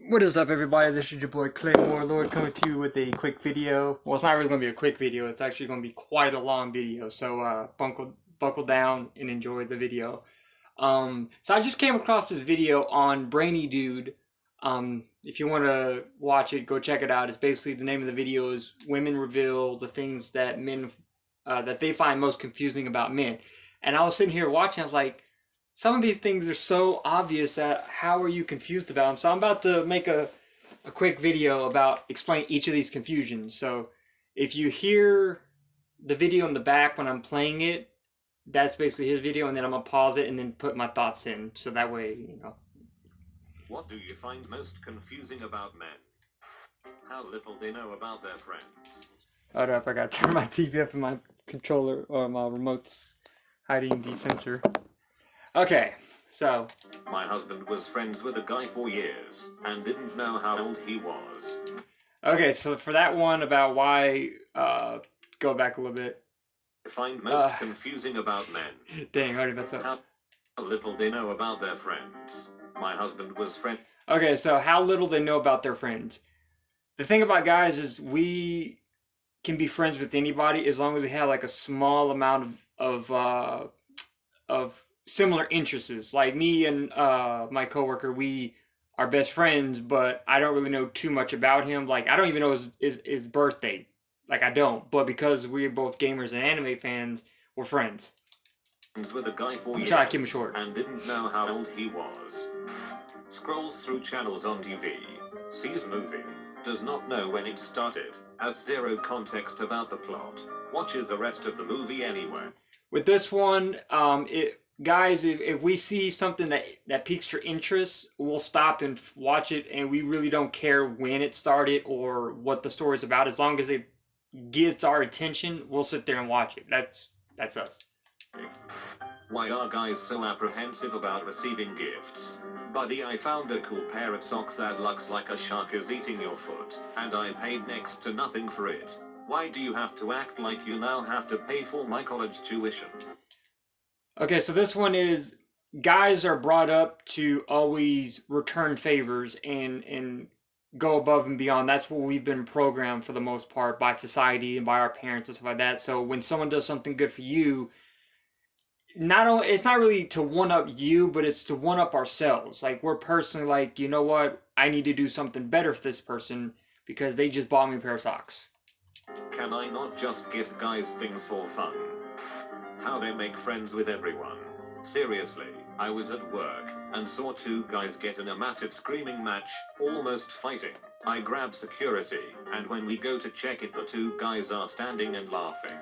What is up, everybody? This is your boy Clay Warlord coming to you with a quick video. Well, it's not really going to be a quick video. It's actually going to be quite a long video. So buckle down and enjoy the video. So I just came across this video on Brainy Dude. If you want to watch it, go check it out. It's basically, the name of the video is Women Reveal the Things That Men that they find most confusing about men. And I was sitting here watching. I was like, some of these things are so obvious that how are you confused about them? So I'm about to make a quick video about explaining each of these confusions. So if you hear the video in the back when I'm playing it, that's basically his video, and then I'm gonna pause it and then put my thoughts in, so that way, you know. What do you find most confusing about men? How little they know about their friends. Hold up, I gotta turn my TV up and my controller or my remote's hiding the sensor. Okay, so my husband was friends with a guy for years and didn't know how old he was. Okay, so for that one about why, go back a little bit. I find most confusing about men. Dang, I already messed up. How little they know about their friends. My husband was friend. Okay, so how little they know about their friends. The thing about guys is we can be friends with anybody as long as we have like a small amount of similar interests. Like me and my coworker, we are best friends, but I don't really know too much about him. Like, I don't even know his birthday. Like, I don't. But because we're both gamers and anime fans, we're friends. With a guy for years try to keep him short. And didn't know how old he was. Scrolls through channels on TV, sees movie, does not know when it started, has zero context about the plot, watches the rest of the movie anyway. With this one, guys, if we see something that piques your interest, we'll stop and watch it, and we really don't care when it started or what the story's about. As long as it gets our attention, we'll sit there and watch it. That's us. Why are guys so apprehensive about receiving gifts? Buddy, I found a cool pair of socks that looks like a shark is eating your foot, and I paid next to nothing for it. Why do you have to act like you now have to pay for my college tuition? Okay, so this one is, guys are brought up to always return favors and go above and beyond. That's what we've been programmed for the most part by society and by our parents and stuff like that. So when someone does something good for you, it's not really to one up you, but it's to one up ourselves. Like, we're personally like, you know what, I need to do something better for this person because they just bought me a pair of socks. Can I not just gift guys things for fun? How they make friends with everyone. Seriously, I was at work and saw two guys get in a massive screaming match, almost fighting. I grab security, and when we go to check it, the two guys are standing and laughing.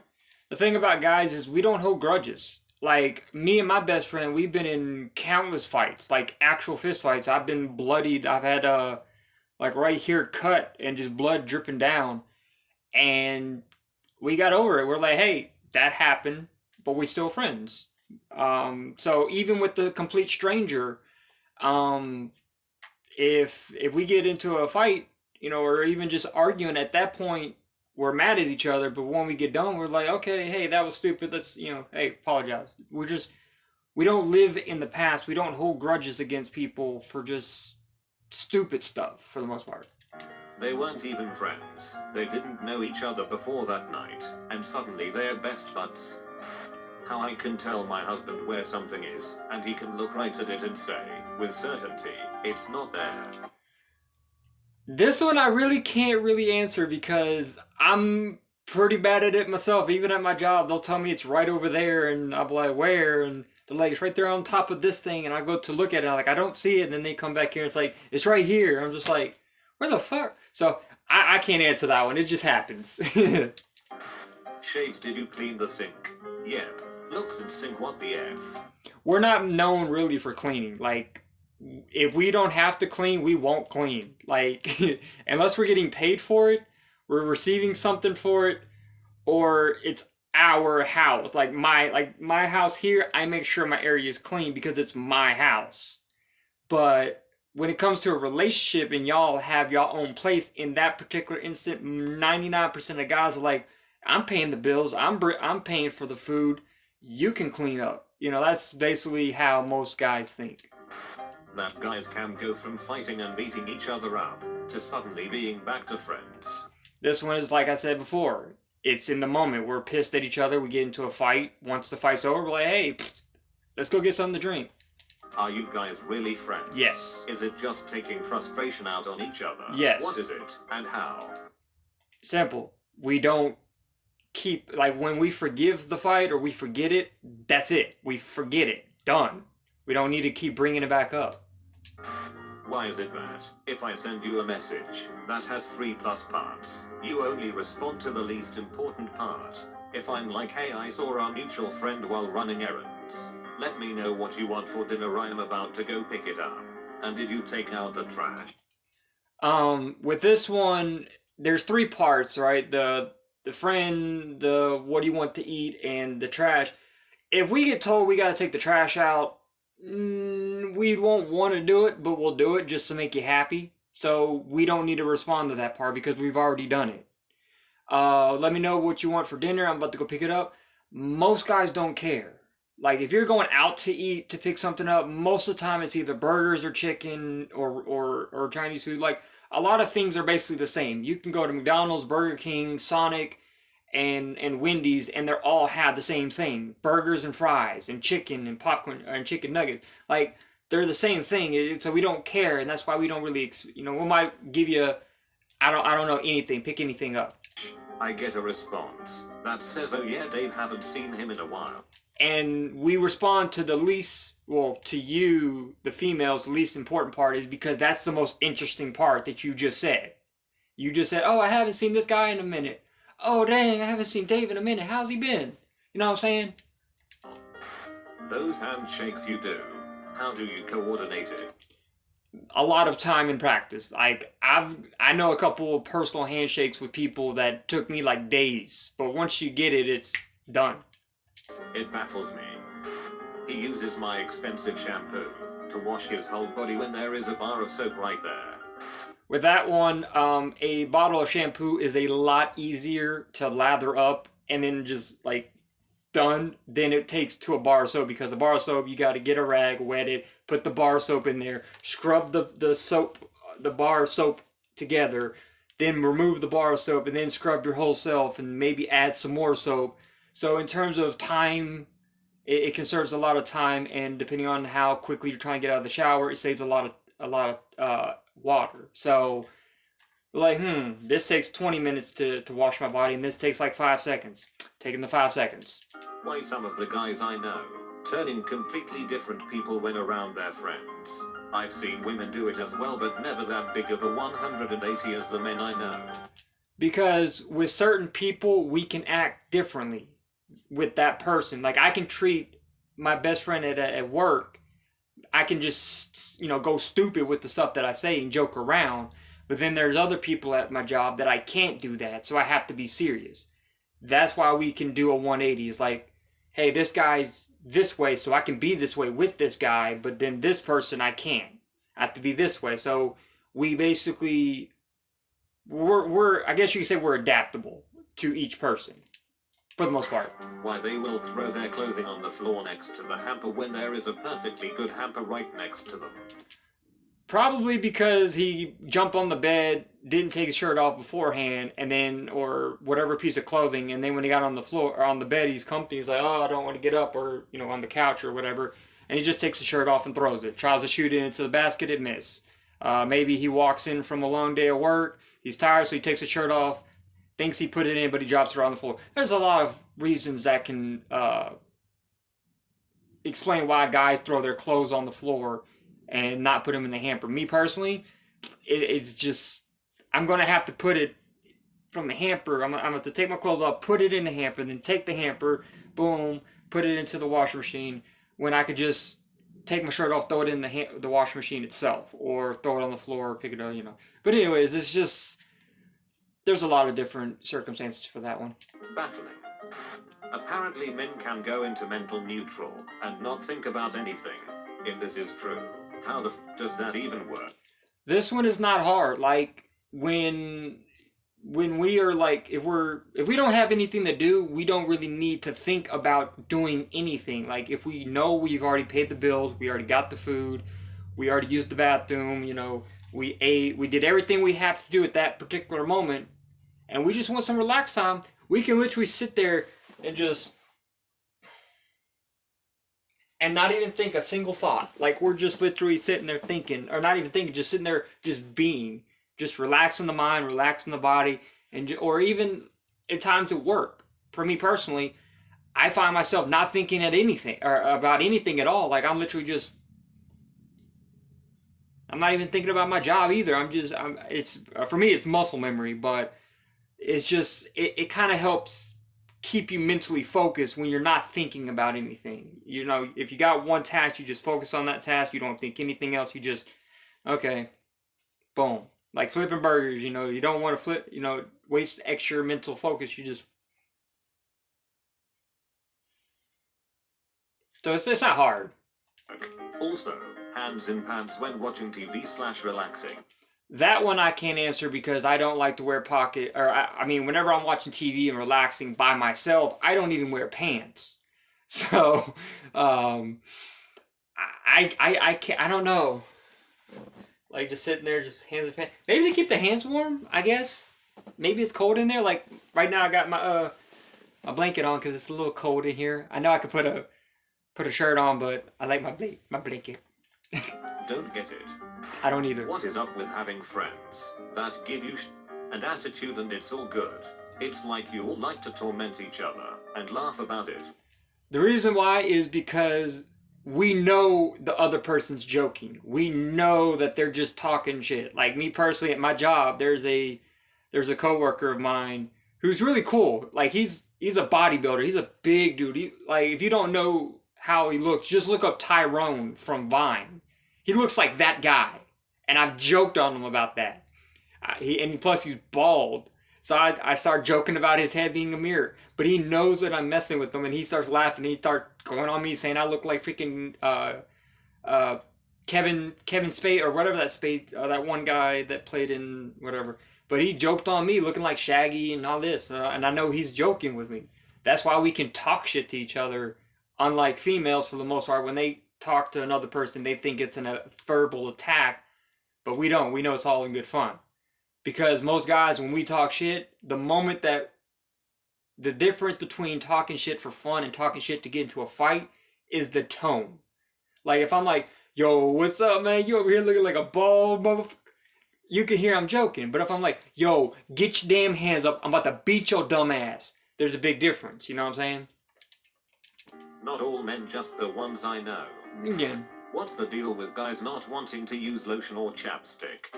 The thing about guys is we don't hold grudges. Like, me and my best friend, we've been in countless fights, like actual fist fights. I've been bloodied. I've had like right here cut and just blood dripping down. And we got over it. We're like, hey, that happened, but we're still friends. So even with the complete stranger, if we get into a fight, you know, or even just arguing, at that point, we're mad at each other. But when we get done, we're like, okay, hey, that was stupid. Let's, you know, hey, apologize. We don't live in the past. We don't hold grudges against people for just stupid stuff for the most part. They weren't even friends. They didn't know each other before that night, and suddenly they're best buds. How I can tell my husband where something is, and he can look right at it and say, with certainty, it's not there. This one I really can't answer because I'm pretty bad at it myself. Even at my job, they'll tell me it's right over there, and I'll be like, where? And they're like, it's right there on top of this thing, and I go to look at it, and I'm like, I don't see it, and then they come back here, and it's like, it's right here. I'm just like, where the fuck? So I can't answer that one. It just happens. Shaves, did you clean the sink? Yep. Looks in sink, what the F? We're not known really for cleaning. Like, if we don't have to clean, we won't clean. Like, unless we're getting paid for it, we're receiving something for it, or it's our house. Like my house here, I make sure my area is clean because it's my house. But when it comes to a relationship and y'all have y'all own place, in that particular instant, 99% of guys are like, I'm paying the bills, I'm paying for the food, you can clean up. You know, that's basically how most guys think. that guys can go from fighting and beating each other up to suddenly being back to friends. This one is like I said before. It's in the moment. We're pissed at each other. We get into a fight. Once the fight's over, we're like, hey, let's go get something to drink. Are you guys really friends? Yes. Is it just taking frustration out on each other? Yes. What is it, and how? Simple. We don't keep, like, when we forgive the fight or we forget it, that's it. We forget it. Done. We don't need to keep bringing it back up. Why is it that, if I send you a message that has 3+ parts, you only respond to the least important part? If I'm like, hey, I saw our mutual friend while running errands. Let me know what you want for dinner, I'm about to go pick it up. And did you take out the trash? With this one, there's 3 parts, right? The friend, the what do you want to eat, and the trash. If we get told we gotta take the trash out, we won't want to do it, but we'll do it just to make you happy. So we don't need to respond to that part because we've already done it. Let me know what you want for dinner. I'm about to go pick it up. Most guys don't care. Like, if you're going out to eat to pick something up, most of the time it's either burgers or chicken or Chinese food. Like, a lot of things are basically the same. You can go to McDonald's, Burger King, Sonic, and Wendy's, and they all have the same thing: burgers and fries and chicken and popcorn and chicken nuggets. Like, they're the same thing. So we don't care, and that's why we don't really, we might give you, I don't know anything, pick anything up. I get a response that says, oh yeah, Dave, haven't seen him in a while. And we respond to the least, well, to you, the females, the least important part is because that's the most interesting part that you just said. You just said, oh, I haven't seen this guy in a minute. Oh, dang, I haven't seen Dave in a minute. How's he been? You know what I'm saying? Those handshakes you do, how do you coordinate it? A lot of time in practice. Like, I know a couple of personal handshakes with people that took me like days. But once you get it, it's done. It baffles me. He uses my expensive shampoo to wash his whole body when there is a bar of soap right there. With that one, a bottle of shampoo is a lot easier to lather up and then just, like, done than it takes to a bar of soap, because the bar of soap, you got to get a rag, wet it, put the bar of soap in there, scrub the bar of soap together, then remove the bar of soap, and then scrub your whole self and maybe add some more soap. So in terms of time, it conserves a lot of time, and depending on how quickly you're trying to get out of the shower, it saves a lot of water. So, like, this takes 20 minutes to wash my body, and this takes like 5 seconds. Taking the 5 seconds. Why some of the guys I know turn in completely different people when around their friends. I've seen women do it as well, but never that big of a 180 as the men I know. Because with certain people, we can act differently with that person. Like, I can treat my best friend at work, I can just, go stupid with the stuff that I say and joke around. But then there's other people at my job that I can't do that, so I have to be serious. That's why we can do a 180. It's like, hey, this guy's this way, so I can be this way with this guy, but then this person I can't. I have to be this way. So we basically, I guess you could say we're adaptable to each person, for the most part. Why they will throw their clothing on the floor next to the hamper when there is a perfectly good hamper right next to them. Probably because he jumped on the bed, didn't take his shirt off beforehand, and then, or whatever piece of clothing, and then when he got on the floor, or on the bed, he's comfy, he's like, oh, I don't want to get up, or, on the couch or whatever, and he just takes the shirt off and throws it. Tries to shoot it into the basket, it missed. Maybe he walks in from a long day of work, he's tired, so he takes his shirt off, thinks he put it in, but he drops it on the floor. There's a lot of reasons that can explain why guys throw their clothes on the floor and not put them in the hamper. Me personally, it's just, I'm going to have to put it from the hamper. I'm going to have to take my clothes off, put it in the hamper, then take the hamper, boom, put it into the washing machine, when I could just take my shirt off, throw it in the washing machine itself, or throw it on the floor, pick it up, But anyways, it's just, there's a lot of different circumstances for that one. Baffling. Apparently men can go into mental neutral and not think about anything. If this is true, how the does that even work? This one is not hard. Like, when we are like, if we don't have anything to do, we don't really need to think about doing anything. Like, if we know we've already paid the bills, we already got the food, We already used the bathroom. You know, we ate. We did everything we have to do at that particular moment, and we just want some relaxed time. We can literally sit there and just and not even think a single thought. Like we're just literally sitting there thinking, or not even thinking, just sitting there, just being, just relaxing the mind, relaxing the body, or even at times at work. For me personally, I find myself not thinking at anything or about anything at all. Like I'm literally just, I'm not even thinking about my job either. It's for me, it's muscle memory, but it's just, it kind of helps keep you mentally focused when you're not thinking about anything. You know, if you got one task, you just focus on that task. You don't think anything else. You just, okay, boom. Like flipping burgers, you know, you don't want to flip, you know, waste extra mental focus. You just, so it's not hard. Also, hands in pants when watching TV/relaxing. That one I can't answer because I don't like to wear pocket, or I mean, whenever I'm watching TV and relaxing by myself, I don't even wear pants. So, I can't, I don't know. Like just sitting there, just hands in pants. Maybe to keep the hands warm, I guess. Maybe it's cold in there. Like right now, I got my blanket on because it's a little cold in here. I know I could put a shirt on, but I like my blanket. Don't get it. I don't either. What is up with having friends that give you an attitude and it's all good? It's like you all like to torment each other and laugh about it. The reason why is because we know the other person's joking. We know that they're just talking shit. Like me personally at my job, there's a coworker of mine who's really cool. Like he's a bodybuilder. He's a big dude. Like if you don't know how he looks, just look up Tyrone from Vine. He looks like that guy, and I've joked on him about that. Plus he's bald, so I start joking about his head being a mirror. But he knows that I'm messing with him, and he starts laughing. And he starts going on me saying I look like freaking Kevin Spade or whatever that Spade, that one guy that played in whatever. But he joked on me looking like Shaggy and all this, and I know he's joking with me. That's why we can talk shit to each other, unlike females for the most part. When they talk to another person, they think it's a verbal attack, but we don't. We know it's all in good fun. Because most guys, when we talk shit, the moment that the difference between talking shit for fun and talking shit to get into a fight is the tone. Like if I'm like, yo, what's up, man? You over here looking like a bald motherfucker. You can hear I'm joking. But if I'm like, yo, get your damn hands up. I'm about to beat your dumb ass. There's a big difference. You know what I'm saying? Not all men, just the ones I know. Again. What's the deal with guys not wanting to use lotion or chapstick?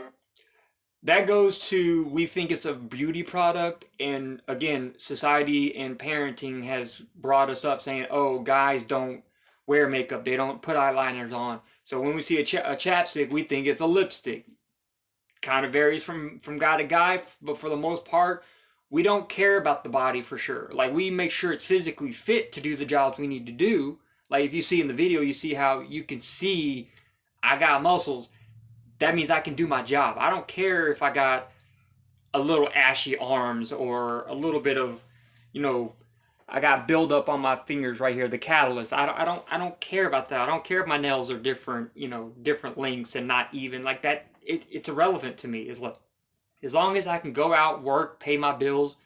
That goes to, we think it's a beauty product, and again, society and parenting has brought us up saying, oh, guys don't wear makeup, they don't put eyeliners on. So when we see a chapstick, we think it's a lipstick. Kind of varies from guy to guy, but for the most part, we don't care about the body for sure. Like we make sure it's physically fit to do the jobs we need to do. Like if you see in the video, you see how you can see I got muscles. That means I can do my job. I don't care if I got a little ashy arms or a little bit of, you know, I got buildup on my fingers right here, the catalyst. I don't care about that. I don't care if my nails are different, you know, different lengths and not even like that. It's irrelevant to me. As long as I can go out, work, pay my bills,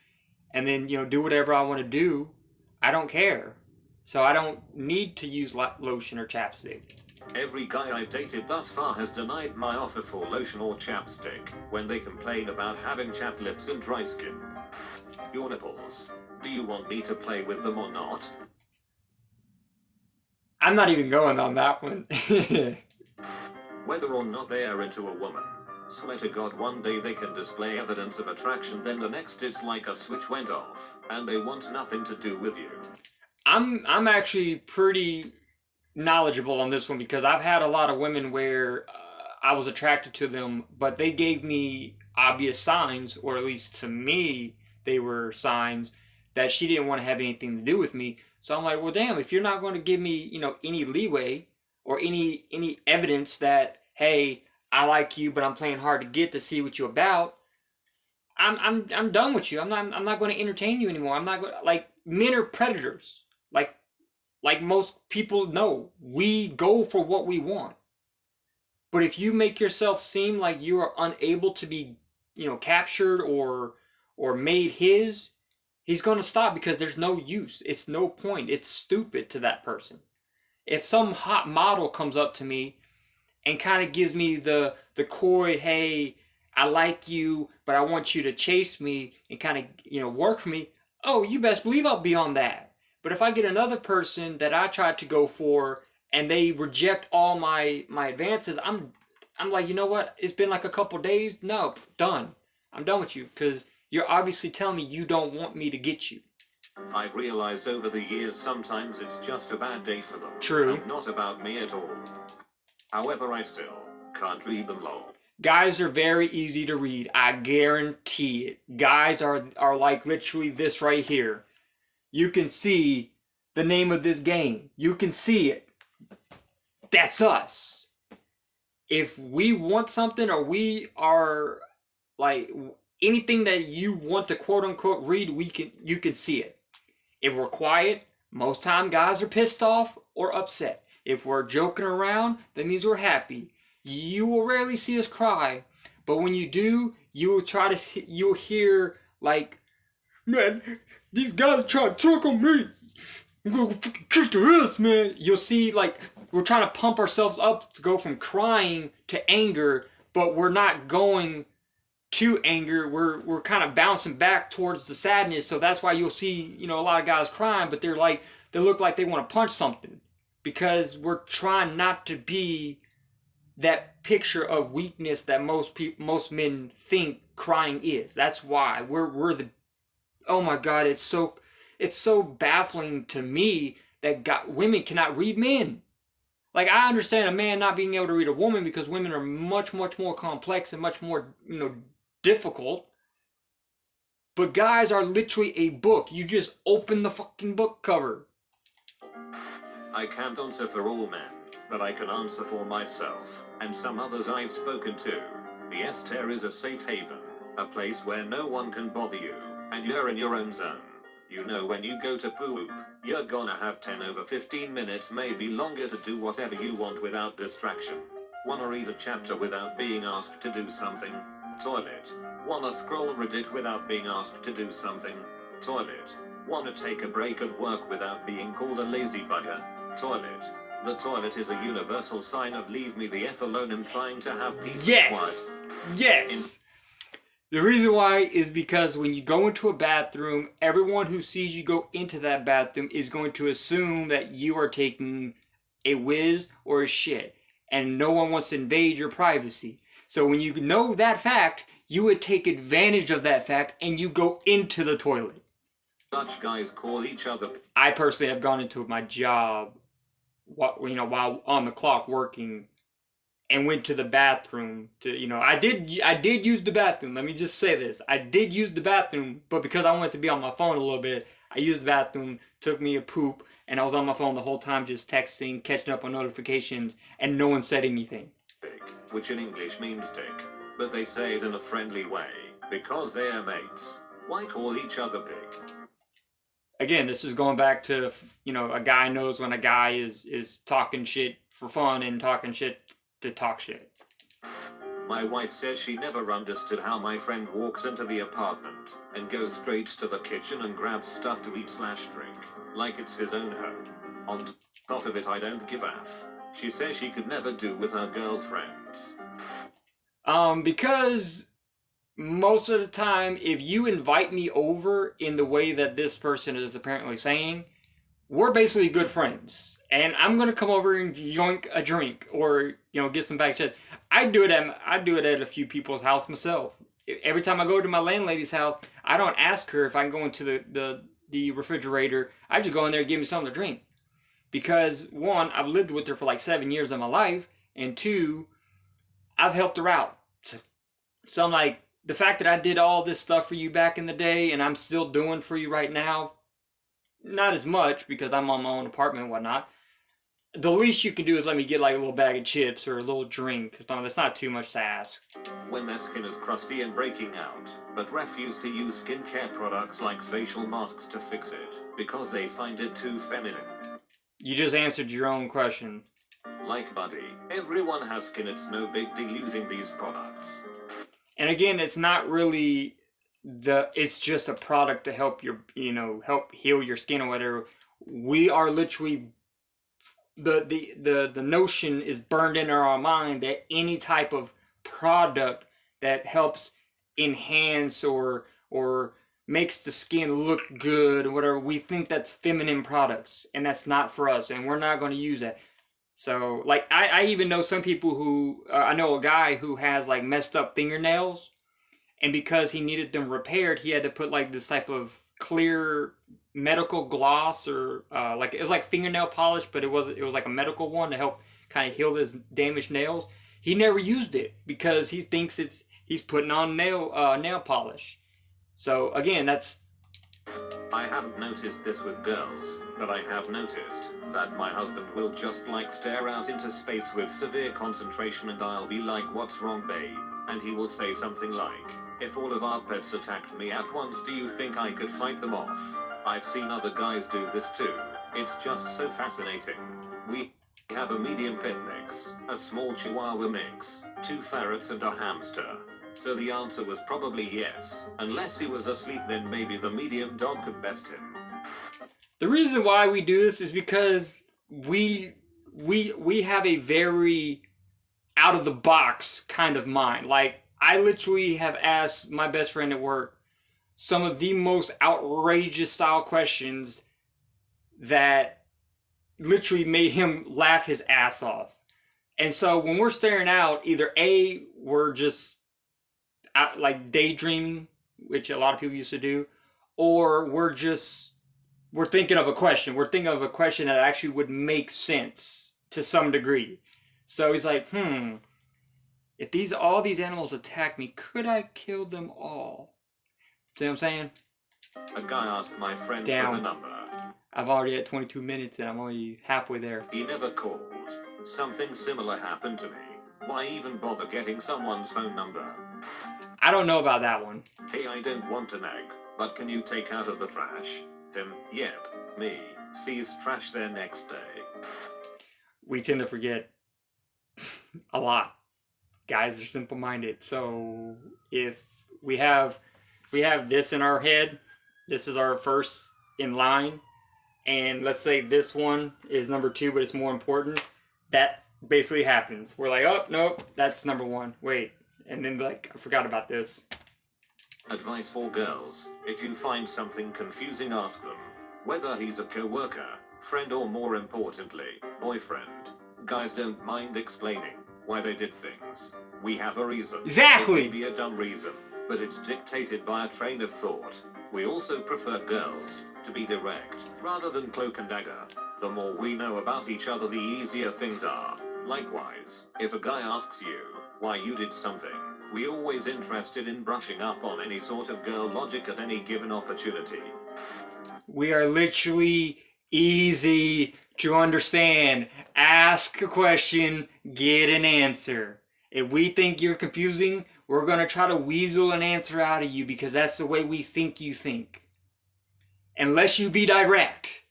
and then, you know, do whatever I want to do, I don't care. So I don't need to use lotion or chapstick. Every guy I've dated thus far has denied my offer for lotion or chapstick when they complain about having chapped lips and dry skin. Your nipples. Do you want me to play with them or not? I'm not even going on that one. Whether or not they are into a woman. Swear to God, one day they can display evidence of attraction, then the next it's like a switch went off, and they want nothing to do with you. I'm actually pretty knowledgeable on this one because I've had a lot of women where I was attracted to them, but they gave me obvious signs, or at least to me, they were signs that she didn't want to have anything to do with me. So I'm like, well, damn, if you're not going to give me, you know, any leeway or any evidence that, hey, I like you, but I'm playing hard to get to see what you're about, I'm done with you. I'm not going to entertain you anymore. I'm not going to, like, men are predators. Like most people know, we go for what we want. But if you make yourself seem like you are unable to be, captured or made his, he's going to stop because there's no use. It's no point. It's stupid to that person. If some hot model comes up to me and kind of gives me the coy, hey, I like you, but I want you to chase me and kind of, work for me, oh, you best believe I'll be on that. But if I get another person that I tried to go for and they reject all my advances, I'm like, you know what? It's been like a couple days. No, done. I'm done with you because you're obviously telling me you don't want me to get you. I've realized over the years sometimes it's just a bad day for them. True. And not about me at all. However, I still can't read them lol. Guys are very easy to read. I guarantee it. Guys are like literally this right here. You can see the name of this game. You can see it. That's us. If we want something or we are like anything that you want to quote unquote read, you can see it. If we're quiet, most time guys are pissed off or upset. If we're joking around, that means we're happy. You will rarely see us cry, but when you do, you'll hear like, man, these guys are trying to trick on me. I'm gonna fucking kick their ass, man. You'll see like we're trying to pump ourselves up to go from crying to anger, but we're not going to anger. We're kind of bouncing back towards the sadness. So that's why you'll see, a lot of guys crying, but they look like they want to punch something because we're trying not to be that picture of weakness that most men think crying is. That's why we're the, oh my God, it's so baffling to me that women cannot read men. Like, I understand a man not being able to read a woman because women are much, much more complex and much more, difficult. But guys are literally a book. You just open the fucking book cover. I can't answer for all men, but I can answer for myself, and some others I've spoken to. The S-tier is a safe haven, a place where no one can bother you, and you're in your own zone. You know when you go to poop, you're gonna have 10 over 15 minutes, maybe longer, to do whatever you want without distraction. Wanna read a chapter without being asked to do something? Toilet. Wanna scroll Reddit without being asked to do something? Toilet. Wanna take a break at work without being called a lazy bugger? Toilet. The toilet is a universal sign of leave me the F alone, I'm trying to have peace and quiet. Yes! The reason why is because when you go into a bathroom, everyone who sees you go into that bathroom is going to assume that you are taking a whiz or a shit. And no one wants to invade your privacy. So when you know that fact, you would take advantage of that fact and you go into the toilet. Such guys call each other. I personally have gone into my job, while on the clock working, and went to the bathroom to, I did use the bathroom. Let me just say this. I did use the bathroom, but because I wanted to be on my phone a little bit, I used the bathroom, took me a poop, and I was on my phone the whole time just texting, catching up on notifications, and no one said anything. Big, which in English means dick, but they say it in a friendly way, because they're mates. Why call each other big? Again, this is going back to, a guy knows when a guy is talking shit for fun and talking shit to talk shit. My wife says she never understood how my friend walks into the apartment and goes straight to the kitchen and grabs stuff to eat/drink, like it's his own home. On top of it, I don't give a f. She says she could never do with her girlfriends. Because most of the time, if you invite me over in the way that this person is apparently saying, we're basically good friends. And I'm gonna come over and yoink a drink or get some back chest. I do it at a few people's house myself. Every time I go to my landlady's house, I don't ask her if I can go into the refrigerator. I just go in there and give me something to drink. Because one, I've lived with her for like 7 years of my life, and two, I've helped her out. So I'm like, the fact that I did all this stuff for you back in the day and I'm still doing for you right now, not as much because I'm on my own apartment and whatnot. The least you can do is let me get like a little bag of chips or a little drink. That's not too much to ask. When their skin is crusty and breaking out, but refuse to use skincare products like facial masks to fix it, because they find it too feminine. You just answered your own question. Like buddy, everyone has skin, it's no big deal using these products. And again, it's not really it's just a product to help your, help heal your skin or whatever. We are literally, the notion is burned into our mind that any type of product that helps enhance or makes the skin look good or whatever, we think that's feminine products, and that's not for us, and we're not going to use that. So, like, I even know some people who, I know a guy who has, like, messed up fingernails, and because he needed them repaired, he had to put, like, this type of clear medical gloss, or, like, it was like fingernail polish, but it was like a medical one to help kind of heal his damaged nails. He never used it because he thinks he's putting on nail polish. So, again, that's... I haven't noticed this with girls, but I have noticed that my husband will just like stare out into space with severe concentration, and I'll be like, "What's wrong, babe?" And he will say something like, "If all of our pets attacked me at once, do you think I could fight them off?" I've seen other guys do this too. It's just so fascinating. We have a medium pet mix, a small chihuahua mix, 2 ferrets and a hamster. So the answer was probably yes. Unless he was asleep, then maybe the medium dog could best him. The reason why we do this is because we have a very out of the box kind of mind. Like, I literally have asked my best friend at work some of the most outrageous style questions that literally made him laugh his ass off. And so when we're staring out, either A, we're just like daydreaming, which a lot of people used to do, or we're thinking of a question. We're thinking of a question that actually would make sense to some degree. So he's like, if all these animals attack me, could I kill them all? See what I'm saying? A guy asked my friend for the number. I've already at 22 minutes and I'm only halfway there. He never called. Something similar happened to me. Why even bother getting someone's phone number? I don't know about that one. Hey, I don't want an egg, but can you take out of the trash? Him, yep, me, sees trash there next day. We tend to forget a lot. Guys are simple-minded. So if we have this in our head, this is our first in line, and let's say this one is number 2, but it's more important, that basically happens. We're like, oh, nope, that's number 1. Wait. And then, like, I forgot about this. Advice for girls. If you find something confusing, ask them. Whether he's a co-worker, friend, or more importantly, boyfriend. Guys don't mind explaining why they did things. We have a reason. Exactly! It may be a dumb reason, but it's dictated by a train of thought. We also prefer girls to be direct, rather than cloak and dagger. The more we know about each other, the easier things are. Likewise, if a guy asks you why you did something, we always interested in brushing up on any sort of girl logic at any given opportunity. We are literally easy to understand. Ask a question, get an answer. If we think you're confusing, we're going to try to weasel an answer out of you because that's the way we think you think. Unless you be direct.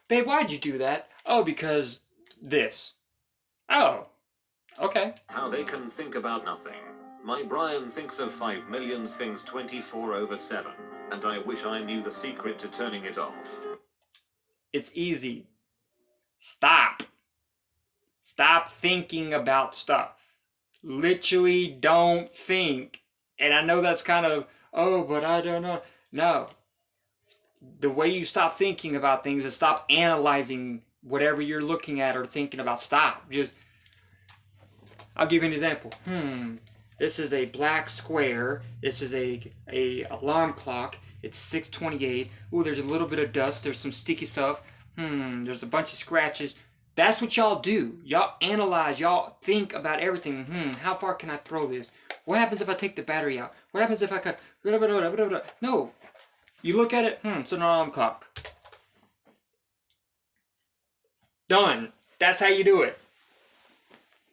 Babe, why'd you do that? Oh, because this. Oh, okay. How they can think about nothing. My Brian thinks of 5 million things 24/7, and I wish I knew the secret to turning it off. It's easy. Stop. Stop thinking about stuff. Literally don't think. And I know that's kind of, oh, but I don't know. No. The way you stop thinking about things is stop analyzing whatever you're looking at or thinking about. Stop. Just, I'll give you an example. This is a black square. This is a alarm clock. It's 6:28. Ooh, there's a little bit of dust. There's some sticky stuff. There's a bunch of scratches. That's what y'all do. Y'all analyze. Y'all think about everything. How far can I throw this? What happens if I take the battery out? What happens if I cut? No. You look at it. It's an alarm clock. Done. That's how you do it.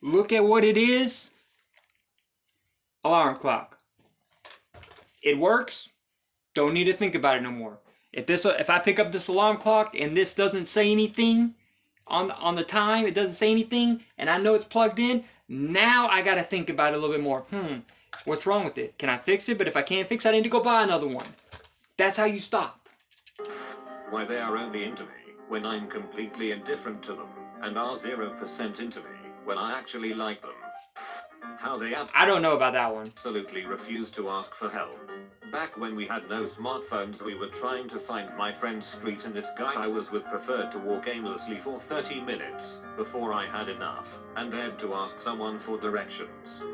Look at what it is. Alarm clock. It works. Don't need to think about it no more. If I pick up this alarm clock and this doesn't say anything, on the time, it doesn't say anything, and I know it's plugged in, now I gotta think about it a little bit more. What's wrong with it? Can I fix it? But if I can't fix it, I need to go buy another one. That's how you stop. Why, they are only into me when I'm completely indifferent to them, and are 0% into me when I actually like them. How they I don't know about that one. absolutely refuse to ask for help. Back when we had no smartphones, we were trying to find my friend's street, and this guy I was with preferred to walk aimlessly for 30 minutes before I had enough and had to ask someone for directions.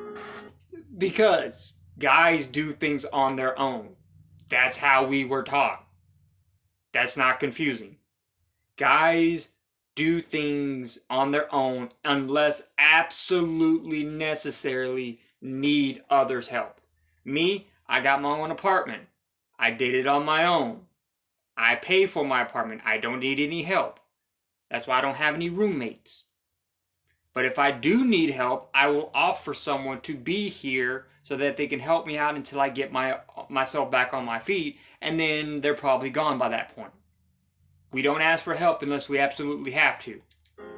Because guys do things on their own. That's how we were taught. That's not confusing. Guys do things on their own unless absolutely necessarily need others' help. Me, I got my own apartment. I did it on my own. I pay for my apartment. I don't need any help. That's why I don't have any roommates. But if I do need help, I will offer someone to be here so that they can help me out until I get myself back on my feet, and then they're probably gone by that point. We don't ask for help unless we absolutely have to.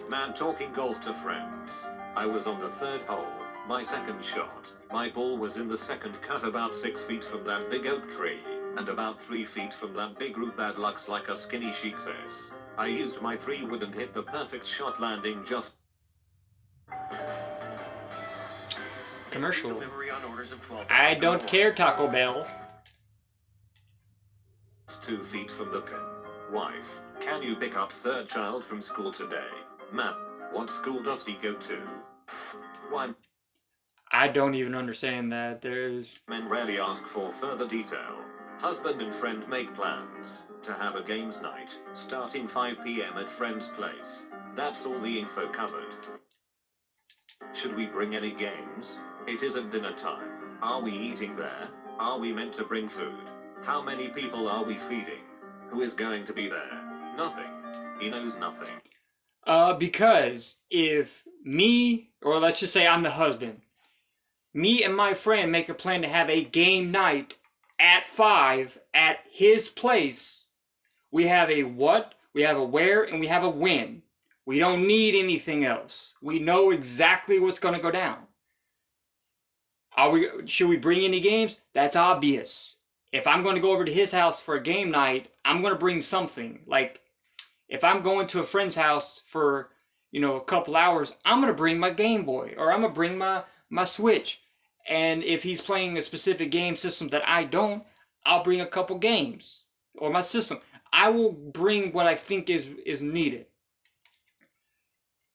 Man, talking golf to friends. I was on the third hole, my second shot. My ball was in the second cut, about 6 feet from that big oak tree, and about 3 feet from that big root that looks like a skinny sheik says. I used my 3-wood and hit the perfect shot, landing just Commercial. Delivery on orders of 12 I don't care, Taco Bell. 2 feet from the pin. Wife, can you pick up third child from school today? Ma'am, what school does he go to? Why, I don't even understand that. There's... men rarely ask for further detail. Husband and friend make plans to have a games night, starting 5 p.m. at friend's place. That's all the info covered. Should we bring any games? It isn't dinner time. Are we eating there? Are we meant to bring food? How many people are we feeding? Who is going to be there? Nothing. He knows nothing. Because if me, or let's just say I'm the husband, me and my friend make a plan to have a game night at 5 at his place, we have a what, we have a where, and we have a when. We don't need anything else. We know exactly what's going to go down. Should we bring any games? That's obvious. If I'm going to go over to his house for a game night, I'm going to bring something. Like, if I'm going to a friend's house for, a couple hours, I'm going to bring my Game Boy, or I'm going to bring my Switch. And if he's playing a specific game system that I don't, I'll bring a couple games, or my system. I will bring what I think is needed.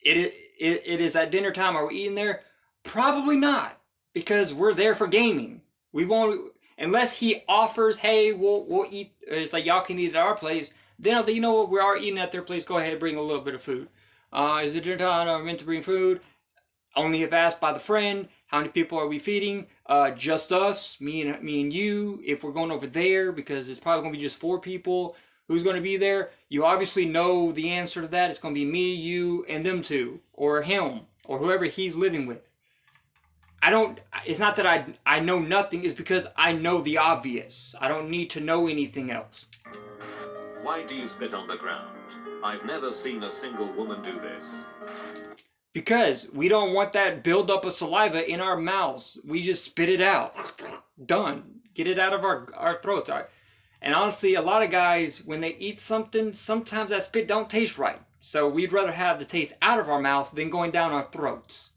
It is at dinner time. Are we eating there? Probably not, because we're there for gaming. We won't, unless he offers, hey, we'll eat. It's like, y'all can eat at our place. Then I'll say, you know what, we are eating at their place. Go ahead and bring a little bit of food. Is it dinner time? Are we meant to bring food? Only if asked by the friend. How many people are we feeding? Just us, me and you. If we're going over there, because it's probably gonna be just 4 people. Who's going to be there? You obviously know the answer to that. It's going to be me, you, and them two, or him, or whoever he's living with. It's not that I know nothing. It's because I know the obvious. I don't need to know anything else. Why do you spit on the ground? I've never seen a single woman do this. Because we don't want that buildup of saliva in our mouths. We just spit it out. Done. Get it out of our throats. And honestly, a lot of guys, when they eat something, sometimes that spit don't taste right. So we'd rather have the taste out of our mouths than going down our throats.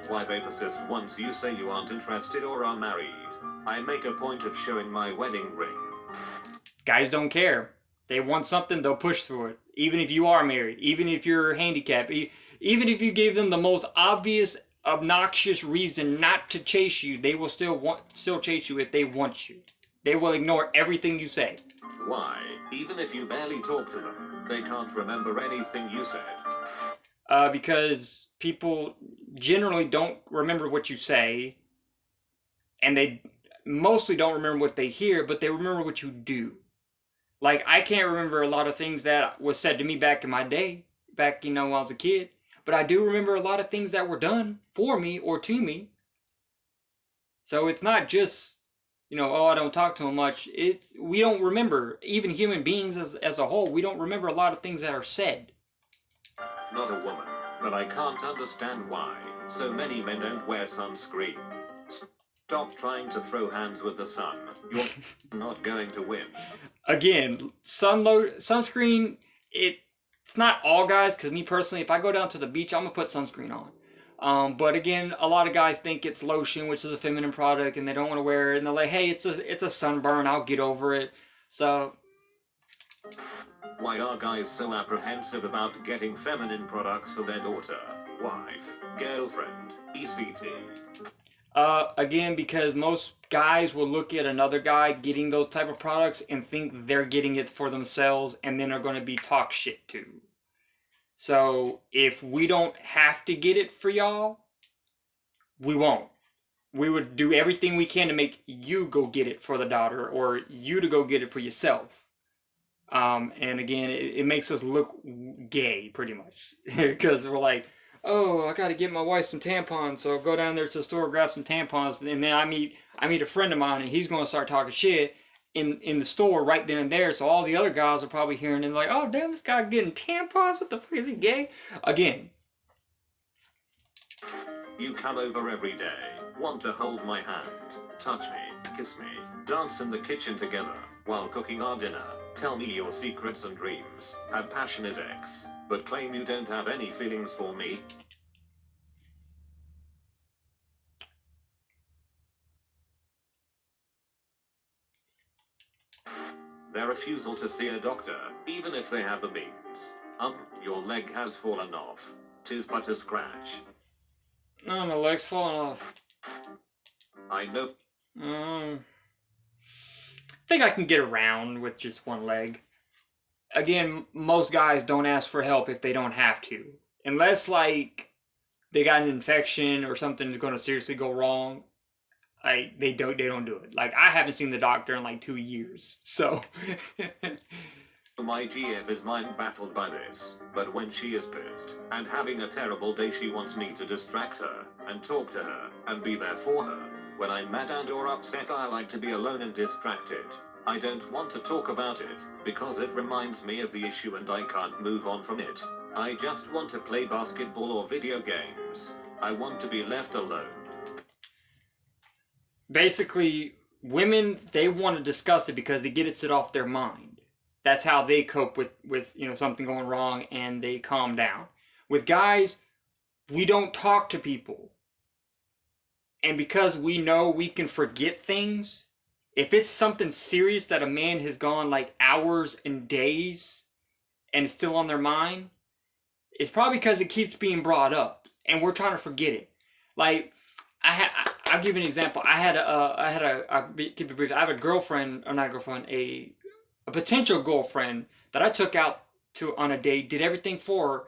Why they persist once you say you aren't interested or are married. I make a point of showing my wedding ring. Guys don't care. They want something, they'll push for it. Even if you are married, even if you're handicapped, even if you gave them the most obvious, obnoxious reason not to chase you, they will still chase you if they want you. They will ignore everything you say. Why? Even if you barely talk to them, they can't remember anything you said. Because people generally don't remember what you say, and they mostly don't remember what they hear, but they remember what you do. Like, I can't remember a lot of things that was said to me back in my day, back, when I was a kid, but I do remember a lot of things that were done for me or to me. So it's not just, I don't talk to him much. We don't remember, even human beings as a whole, we don't remember a lot of things that are said. not a woman, but I can't understand why so many men don't wear sunscreen. Stop trying to throw hands with the sun. You're not going to win. Again, sunscreen, it's not all guys, because me personally, if I go down to the beach, I'm going to put sunscreen on. But again, a lot of guys think it's lotion, which is a feminine product, and they don't want to wear it, and they're like, hey, it's a sunburn, I'll get over it. So why are guys so apprehensive about getting feminine products for their daughter, wife, girlfriend, etc.? Again, because most guys will look at another guy getting those type of products and think they're getting it for themselves, and then are going to be talk shit too. So if we don't have to get it for y'all, we won't. We would do everything we can to make you go get it for the daughter, or you to go get it for yourself. And again, it makes us look gay pretty much, because we're like, oh, I gotta get my wife some tampons, so I'll go down there to the store, grab some tampons, and then I meet a friend of mine, and he's gonna start talking shit in the store right then and there. So all the other guys are probably hearing and like, oh damn, this guy getting tampons. What the fuck, is he gay? Again. You come over every day, want to hold my hand, touch me, kiss me, dance in the kitchen together while cooking our dinner. Tell me your secrets and dreams, have passionate ex, but claim you don't have any feelings for me? Their refusal to see a doctor, even if they have the means. Your leg has fallen off. 'Tis but a scratch. No, my leg's falling off. I know. I think I can get around with just one leg. Again, most guys don't ask for help if they don't have to. Unless, like, they got an infection or something's going to seriously go wrong. Like, they don't do it. Like, I haven't seen the doctor in, like, 2 years. So. My GF is mind baffled by this, but when she is pissed and having a terrible day, she wants me to distract her and talk to her and be there for her. When I'm mad and or upset, I like to be alone and distracted. I don't want to talk about it because it reminds me of the issue and I can't move on from it. I just want to play basketball or video games. I want to be left alone. Basically, women, they want to discuss it because they get it set off their mind. That's how they cope with something going wrong, and they calm down. With guys, we don't talk to people. And because we know we can forget things, if it's something serious that a man has gone like hours and days and it's still on their mind, it's probably because it keeps being brought up and we're trying to forget it. Like, I'll give you an example. I'll keep it brief. I have a girlfriend, or not girlfriend, a potential girlfriend that I took out on a date, did everything for her,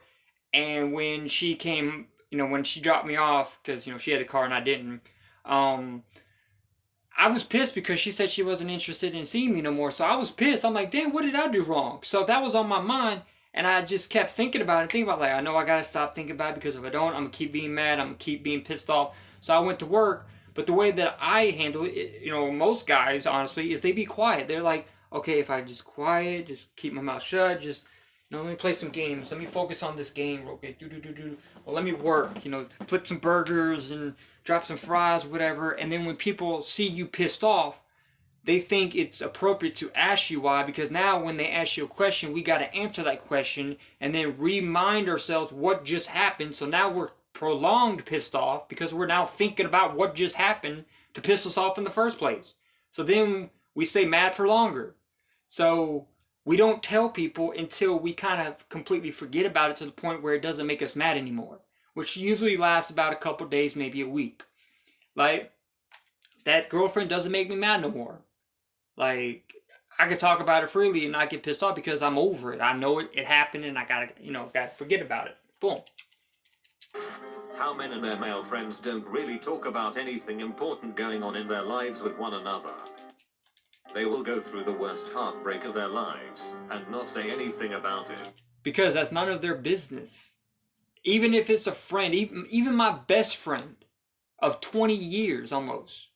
and when she came, when she dropped me off, because she had the car and I didn't, I was pissed because she said she wasn't interested in seeing me no more. So I was pissed. I'm like, damn, what did I do wrong? So that was on my mind, and I just kept thinking about it, like, I know I gotta stop thinking about it, because if I don't, I'm gonna keep being mad, I'm gonna keep being pissed off. So I went to work, but the way that I handle it, most guys, honestly, is they be quiet. They're like, okay, if I just quiet, just keep my mouth shut, just, let me play some games, let me focus on this game real quick, well, let me work, flip some burgers and drop some fries, whatever. And then when people see you pissed off, they think it's appropriate to ask you why, because now when they ask you a question, we got to answer that question and then remind ourselves what just happened. So now we're prolonged pissed off because we're now thinking about what just happened to piss us off in the first place. So then we stay mad for longer. So we don't tell people until we kind of completely forget about it, to the point where it doesn't make us mad anymore, which usually lasts about a couple days, maybe a week. Like, that girlfriend doesn't make me mad no more. Like, I can talk about it freely and not get pissed off because I'm over it. I know it happened, and I gotta forget about it. Boom. How men and their male friends don't really talk about anything important going on in their lives with one another. They will go through the worst heartbreak of their lives and not say anything about it. Because that's none of their business. Even if it's a friend, even my best friend of 20 years almost,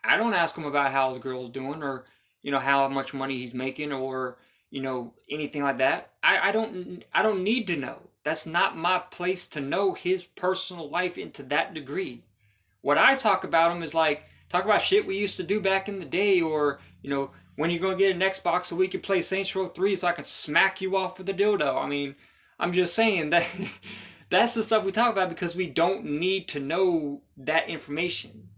I don't ask him about how his girl's doing, or how much money he's making, or anything like that. I don't need to know. That's not my place to know his personal life into that degree. What I talk about him is like, talk about shit we used to do back in the day, or, when you're going to get an Xbox so we can play Saints Row 3 so I can smack you off with a dildo. I mean, I'm just saying that that's the stuff we talk about because we don't need to know that information.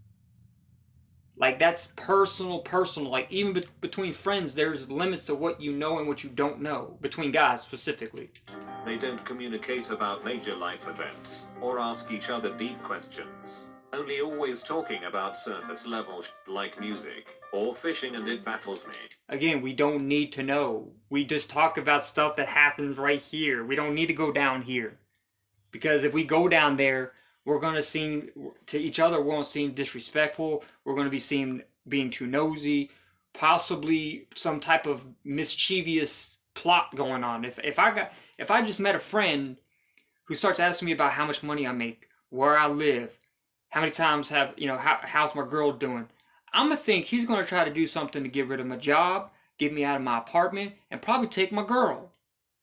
Like, that's personal. Like, even between friends, there's limits to what you know and what you don't know, between guys specifically. They don't communicate about major life events, or ask each other deep questions. Only always talking about surface level like music, or fishing, and it baffles me. Again, we don't need to know. We just talk about stuff that happens right here. We don't need to go down here. Because if we go down there, we're going to seem to each other, we're going to seem disrespectful. We're going to be seen being too nosy. Possibly some type of mischievous plot going on. If I just met a friend who starts asking me about how much money I make, where I live, how many times how's my girl doing, I'm going to think he's going to try to do something to get rid of my job, get me out of my apartment, and probably take my girl.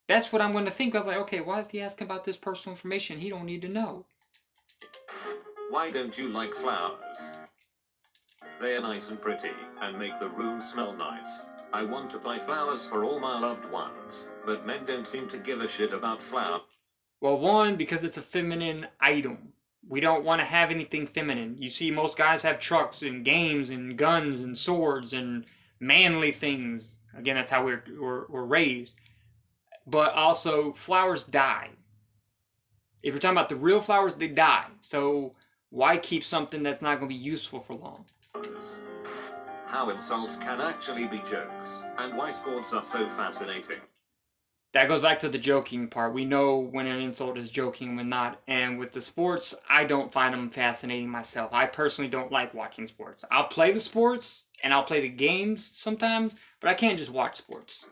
That's what I'm going to think. I was like, okay, why is he asking about this personal information he don't need to know? Why don't you like flowers? They're nice and pretty, and make the room smell nice. I want to buy flowers for all my loved ones, but men don't seem to give a shit about flowers. Well, one, because it's a feminine item. We don't want to have anything feminine. You see, most guys have trucks and games and guns and swords and manly things. Again, that's how we're raised. But also, flowers die. If you're talking about the real flowers, they die. So why keep something that's not going to be useful for long? How insults can actually be jokes, and why sports are so fascinating. That goes back to the joking part. We know when an insult is joking and when not. And with the sports, I don't find them fascinating myself. I personally don't like watching sports. I'll play the sports and I'll play the games sometimes, but I can't just watch sports.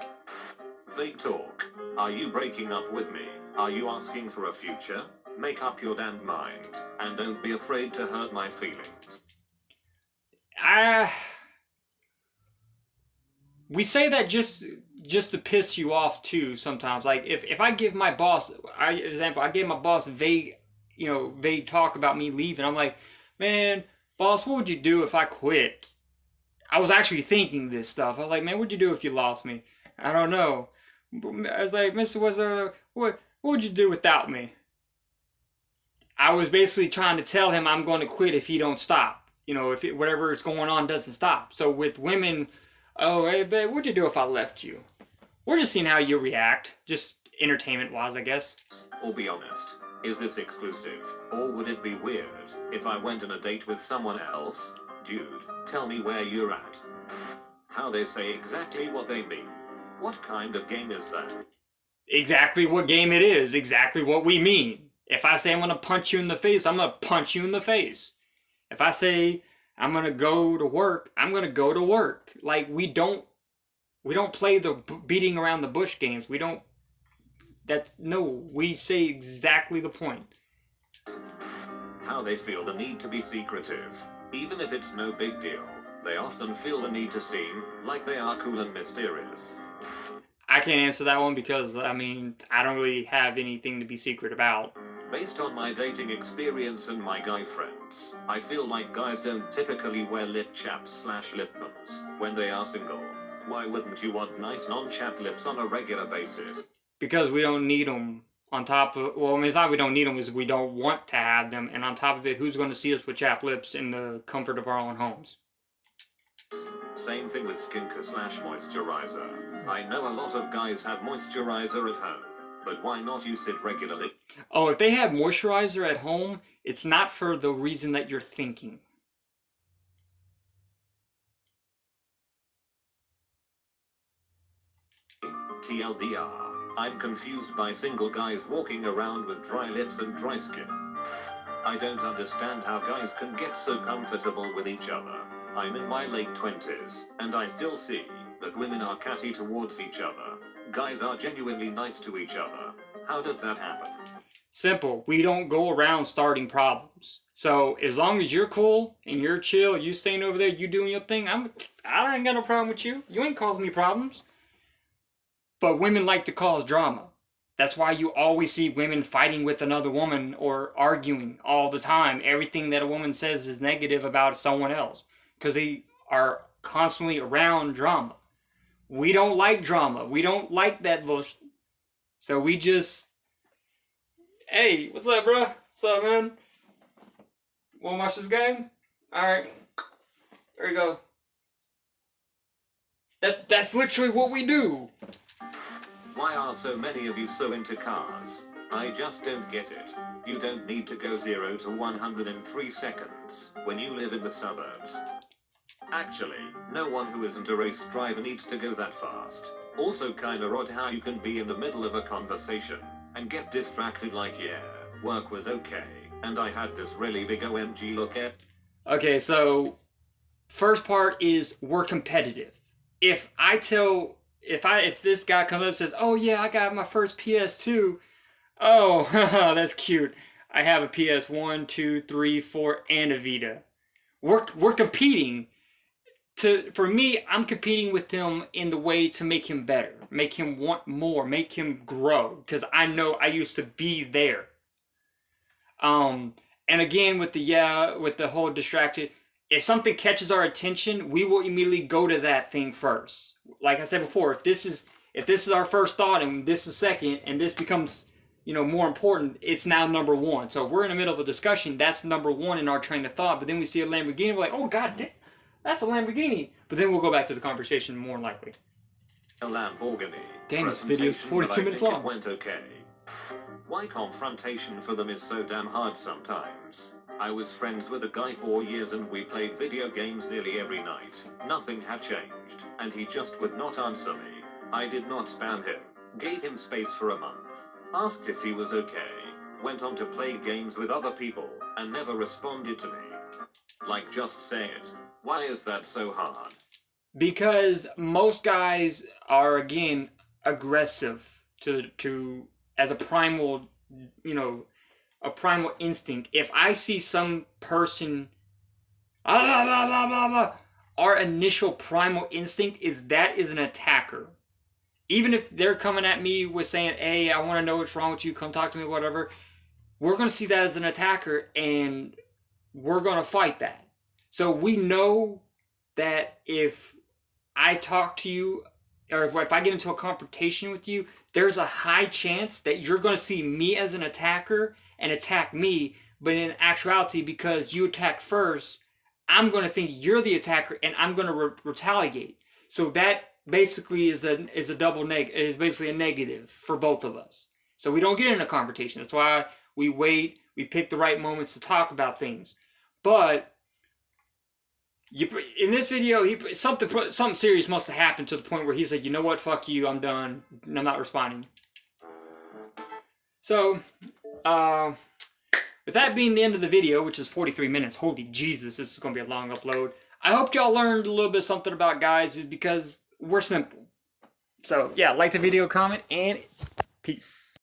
They talk. Are you breaking up with me? Are you asking for a future? Make up your damn mind, and don't be afraid to hurt my feelings. We say that just to piss you off too sometimes. Like if I give my boss, I gave my boss vague talk about me leaving. I'm like, man, boss, what would you do if I quit? I was actually thinking this stuff. I was like, man, what'd you do if you lost me? I don't know. I was like, Mr. Wizard, what would you do without me? I was basically trying to tell him I'm going to quit if he don't stop. If whatever is going on doesn't stop. So with women, oh, hey, babe, what'd you do if I left you? We're just seeing how you react. Just entertainment-wise, I guess. Or be honest, is this exclusive? Or would it be weird if I went on a date with someone else? Dude, tell me where you're at. How they say exactly what they mean. What kind of game is that? Exactly what game it is. Exactly what we mean. If I say I'm going to punch you in the face, I'm going to punch you in the face. If I say I'm going to go to work, I'm going to go to work. Like, we don't play the beating around the bush games. We say exactly the point. How they feel the need to be secretive. Even if it's no big deal, they often feel the need to seem like they are cool and mysterious. I can't answer that one because, I don't really have anything to be secret about. Based on my dating experience and my guy friends, I feel like guys don't typically wear lip chaps / lip balms when they are single. Why wouldn't you want nice non-chapped lips on a regular basis? Because we don't need them. On top of, it's not we don't need them, is we don't want to have them. And on top of it, who's going to see us with chapped lips in the comfort of our own homes? Same thing with skincare / moisturizer. I know a lot of guys have moisturizer at home, but why not use it regularly? Oh, if they have moisturizer at home, it's not for the reason that you're thinking. TLDR, I'm confused by single guys walking around with dry lips and dry skin. I don't understand how guys can get so comfortable with each other. I'm in my late 20s, and I still see that women are catty towards each other. Guys are genuinely nice to each other. How does that happen? Simple. We don't go around starting problems. So as long as you're cool and you're chill, you staying over there, you doing your thing, I ain't got no problem with you. You ain't causing me problems. But women like to cause drama. That's why you always see women fighting with another woman or arguing all the time. Everything that a woman says is negative about someone else because they are constantly around drama. We don't like drama. We don't like that bullshit. So we just, hey, what's up, bro? What's up, man? Wanna watch this game? Alright. There you go. That's literally what we do. Why are so many of you so into cars? I just don't get it. You don't need to go 0 to 100 in 3 seconds when you live in the suburbs. Actually, no one who isn't a race driver needs to go that fast. Also kinda odd how you can be in the middle of a conversation and get distracted like, yeah, work was okay, and I had this really big OMG look at. Okay, so first part is we're competitive. If this guy comes up and says, "Oh yeah, I got my first PS2," oh, that's cute. I have a PS1, 2, 3, 4, and a Vita. We're competing. For me, I'm competing with him in the way to make him better, make him want more, make him grow, because I know I used to be there. And again, with the whole distracted, if something catches our attention, we will immediately go to that thing first. Like I said before, if this is our first thought and this is second, and this becomes, more important, it's now number one. So if we're in the middle of a discussion, that's number one in our train of thought. But then we see a Lamborghini, we're like, oh god, that's a Lamborghini. But then we'll go back to the conversation more likely. A Lamborghini. Dang, this video's 42 minutes long. It went okay. Why confrontation for them is so damn hard sometimes. I was friends with a guy for years and we played video games nearly every night. Nothing had changed, and he just would not answer me. I did not spam him, gave him space for a month, asked if he was okay, went on to play games with other people, and never responded to me. Like, just say it. Why is that so hard? Because most guys are, again, aggressive to as a primal, a primal instinct. If I see some person, our initial primal instinct is an attacker. Even if they're coming at me with saying, hey, I want to know what's wrong with you, come talk to me, whatever, we're going to see that as an attacker and we're going to fight that. So we know that if I talk to you, or if I get into a confrontation with you, there's a high chance that you're going to see me as an attacker and attack me. But in actuality, because you attacked first, I'm going to think you're the attacker and I'm going to retaliate. So that basically is a double is basically a negative for both of us. So we don't get in a confrontation. That's why we wait. We pick the right moments to talk about things. But in this video, something serious must have happened to the point where he's like, you know what, fuck you, I'm done, and I'm not responding. So, with that being the end of the video, which is 43 minutes, holy Jesus, this is going to be a long upload. I hope y'all learned a little bit something about guys, is because we're simple. So, yeah, like the video, comment, and peace.